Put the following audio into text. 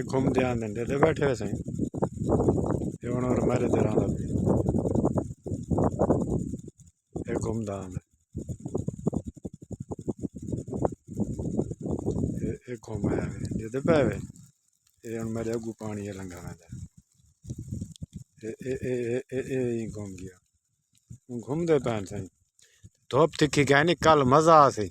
घूमते आंदे ते बैठे हुए सही हूँ और मेरे दे रहा ये घूमता आंदा ये घूम आया जे पे ये हूँ मेरे अगू पानी लंघा वैंदा ये घूम गया घूमते पैन सही धुप तिखी गया नहीं कल मजा आ सी